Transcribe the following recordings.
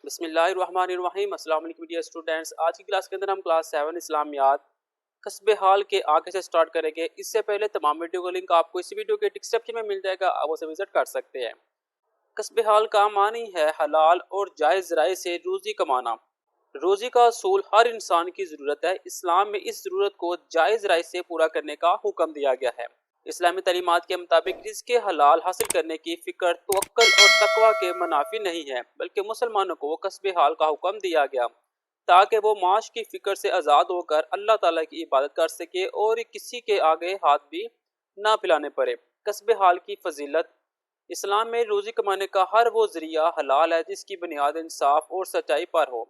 بسم اللہ الرحمن الرحیم۔ السلام علیکم ڈیئر اسٹوڈینٹس، آج کی کلاس کے اندر ہم کلاس 7 اسلامیات قصب حال کے آگے سے سٹارٹ کریں گے۔ اس سے پہلے تمام ویڈیو کا لنک آپ کو اسی ویڈیو کے ڈسکرپشن میں مل جائے گا، آپ اسے وزٹ کر سکتے ہیں۔ قصب حال کا معنی ہے حلال اور جائز ذرائع سے روزی کمانا۔ روزی کا اصول ہر انسان کی ضرورت ہے۔ اسلام میں اس ضرورت کو جائز ذرائع سے پورا کرنے کا حکم دیا گیا ہے۔ اسلامی تعلیمات کے مطابق رزق حلال حاصل کرنے کی فکر توکل اور تقوی کے منافی نہیں ہے، بلکہ مسلمانوں کو قصب حال کا حکم دیا گیا تاکہ وہ معاش کی فکر سے آزاد ہو کر اللہ تعالیٰ کی عبادت کر سکے اور کسی کے آگے ہاتھ بھی نہ پھیلانے پڑے۔ قصب حال کی فضیلت: اسلام میں روزی کمانے کا ہر وہ ذریعہ حلال ہے جس کی بنیاد انصاف اور سچائی پر ہو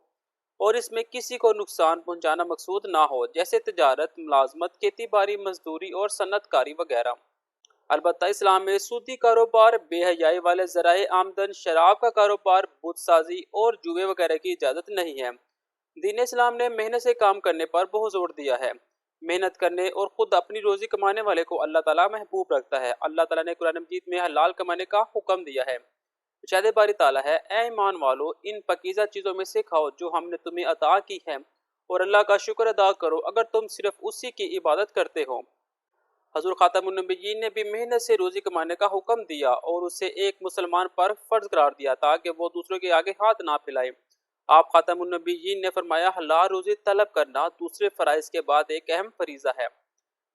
اور اس میں کسی کو نقصان پہنچانا مقصود نہ ہو، جیسے تجارت، ملازمت، کھیتی باڑی، مزدوری اور صنعت کاری وغیرہ۔ البتہ اسلام میں سودی کاروبار، بے حیائی والے ذرائع آمدن، شراب کا کاروبار، بت سازی اور جوئے وغیرہ کی اجازت نہیں ہے۔ دین اسلام نے محنت سے کام کرنے پر بہت زور دیا ہے۔ محنت کرنے اور خود اپنی روزی کمانے والے کو اللہ تعالیٰ محبوب رکھتا ہے۔ اللہ تعالیٰ نے قرآن مجید میں حلال کمانے کا حکم دیا ہے۔ ارشاد باری تعالیٰ ہے، اے ایمان والو، ان پاکیزہ چیزوں میں سے کھاؤ جو ہم نے تمہیں عطا کی ہیں اور اللہ کا شکر ادا کرو اگر تم صرف اسی کی عبادت کرتے ہو۔ حضور خاتم النبیین نے بھی محنت سے روزی کمانے کا حکم دیا اور اسے ایک مسلمان پر فرض قرار دیا تاکہ وہ دوسروں کے آگے ہاتھ نہ پھیلائے۔ آپ خاتم النبیین نے فرمایا، حلال روزی طلب کرنا دوسرے فرائض کے بعد ایک اہم فریضہ ہے۔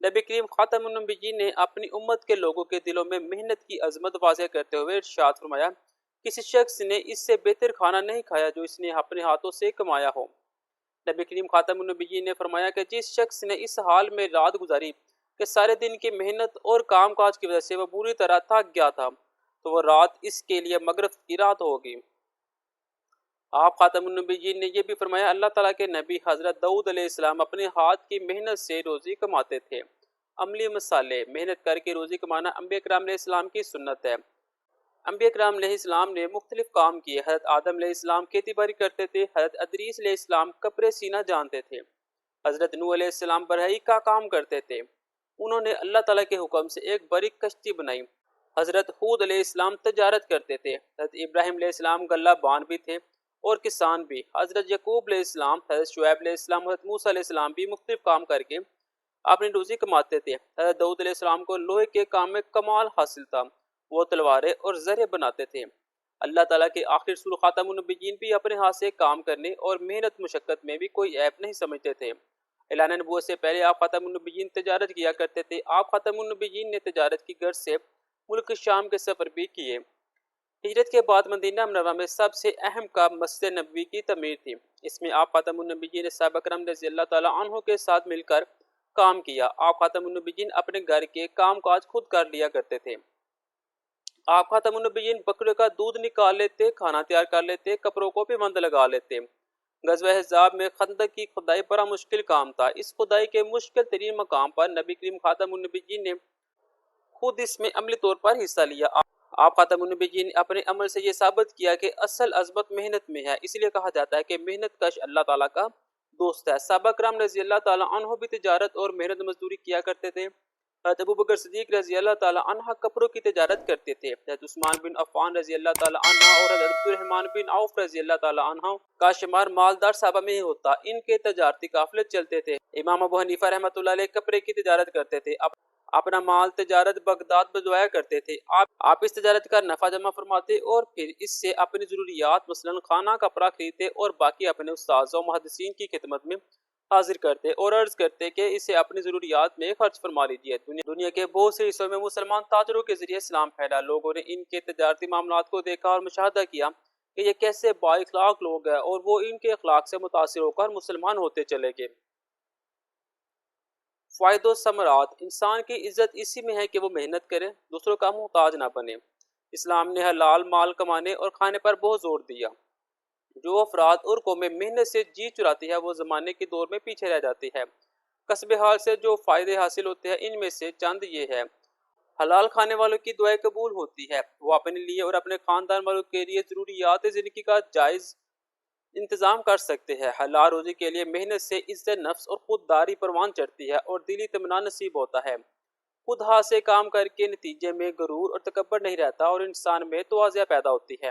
نبی کریم خاتم النبیین نے اپنی امت کے لوگوں کے دلوں میں محنت کی عظمت واضح کرتے ہوئے ارشاد فرمایا، کسی شخص نے اس سے بہتر کھانا نہیں کھایا جو اس نے اپنے ہاتھوں سے کمایا ہو۔ نبی کریم خاتم النبیین نے فرمایا کہ جس شخص نے اس حال میں رات گزاری کہ سارے دن کی محنت اور کام کاج کی وجہ سے وہ بری طرح تھک گیا تھا تو وہ رات اس کے لیے مغرب کی رات ہوگی۔ آپ خاتم النبیین نے یہ بھی فرمایا، اللہ تعالیٰ کے نبی حضرت داؤد علیہ السلام اپنے ہاتھ کی محنت سے روزی کماتے تھے۔ عملی مثالیں: محنت کر کے روزی کمانا انبیاء کرام علیہ السلام کی سنت ہے۔ انبیاء کرام علیہ السلام نے مختلف کام کیے۔ حضرت آدم علیہ السلام کھیتی باڑی کرتے تھے، حضرت ادریس علیہ السلام کپڑے سینا جانتے تھے، حضرت نوح علیہ السلام بڑھئی کا کام کرتے تھے، انہوں نے اللہ تعالیٰ کے حکم سے ایک بڑی کشتی بنائی۔ حضرت ہود علیہ السلام تجارت کرتے تھے، حضرت ابراہیم علیہ السلام غلہ بان بھی تھے اور کسان بھی، حضرت یعقوب علیہ السلام، حضرت شعیب علیہ السلام، حضرت موسیٰ علیہ السلام بھی مختلف کام کر کے اپنی روزی کماتے تھے۔ حضرت داؤد علیہ السلام کو لوہے کے کام میں کمال حاصل تھا، وہ تلواریں اور زرے بناتے تھے۔ اللہ تعالیٰ کے آخری رسول خاتم النبیین بھی اپنے ہاتھ سے کام کرنے اور محنت مشقت میں بھی کوئی عیب نہیں سمجھتے تھے۔ اعلان نبوت سے پہلے آپ خاتم النبیین تجارت کیا کرتے تھے۔ آپ خاتم النبیین نے تجارت کی غرض سے ملک شام کے سفر بھی کیے۔ ہجرت کے بعد مدینہ منورہ میں سب سے اہم کام مسجد نبوی کی تعمیر تھی۔ اس میں آپ خاتم النبیین نے صحابہ کرام رضی اللہ تعالیٰ عنہ کے ساتھ مل کر کام کیا۔ آپ خاتم النبیین اپنے گھر کے کام کاج خود کر لیا کرتے تھے۔ آپ خاتم النبیین بکرے کا دودھ نکال لیتے، کھانا تیار کر لیتے، کپڑوں کو بھی بند لگا لیتے۔ غزوہ احزاب میں خندق کی کھدائی بڑا مشکل کام تھا۔ اس کھدائی کے مشکل ترین مقام پر نبی کریم خاتم النبیین نے خود اس میں عملی طور پر حصہ لیا۔ آپ خاتم النبیین نے اپنے عمل سے یہ ثابت کیا کہ اصل عظمت محنت میں ہے، اس لیے کہا جاتا ہے کہ محنت کش اللہ تعالیٰ کا دوست ہے۔ صحابہ کرام رضی اللہ تعالیٰ عنہ بھی تجارت اور محنت مزدوری کیا کرتے تھے۔ حضرت ابوبکر صدیق رضی اللہ تعالیٰ عنہ کپڑوں کی تجارت کرتے تھے۔ حضرت عثمان بن عفان رضی اللہ تعالیٰ عنہ اور حضرت عبدالرحمن بن عوف رضی اللہ تعالیٰ عنہ کا شمار مالدار صحابہ میں ہی ہوتا۔ ان کے تجارتی قافلے چلتے تھے۔ امام ابو حنیفہ رحمۃ اللہ علیہ کپڑے کی تجارت کرتے تھے، اپنا مال تجارت بغداد بھجوایا کرتے تھے۔ آپ اس تجارت کا نفع جمع فرماتے اور پھر اس سے اپنی ضروریات مثلاً کھانا کپڑا خریدتے اور باقی اپنے استاذوں محدثین کی خدمت میں حاضر کرتے اور عرض کرتے کہ اسے اپنی ضروریات میں خرچ فرما لیجیے۔ دنیا کے بہت سے حصوں میں مسلمان تاجروں کے ذریعے اسلام پھیلا۔ لوگوں نے ان کے تجارتی معاملات کو دیکھا اور مشاہدہ کیا کہ یہ کیسے با اخلاق لوگ ہیں، اور وہ ان کے اخلاق سے متاثر ہو کر مسلمان ہوتے چلے گئے۔ فوائد و ثمرات: انسان کی عزت اسی میں ہے کہ وہ محنت کرے، دوسروں کا محتاج نہ بنے۔ اسلام نے حلال مال کمانے اور کھانے پر بہت زور دیا۔ جو افراد اور قومیں محنت سے جی چراتی ہے وہ زمانے کے دور میں پیچھے رہ جاتی ہے۔ قصب حال سے جو فائدے حاصل ہوتے ہیں ان میں سے چند یہ ہے: حلال کھانے والوں کی دعائیں قبول ہوتی ہے، وہ اپنے لیے اور اپنے خاندان والوں کے لیے ضروریات زندگی کا جائز انتظام کر سکتے ہیں۔ حلال روزی کے لیے محنت سے عزت نفس اور خودداری پروان چڑھتی ہے اور دلی اطمینان نصیب ہوتا ہے۔ خود ہاتھ سے کام کر کے نتیجے میں غرور اور تکبر نہیں رہتا اور انسان میں تواضع پیدا ہوتی ہے۔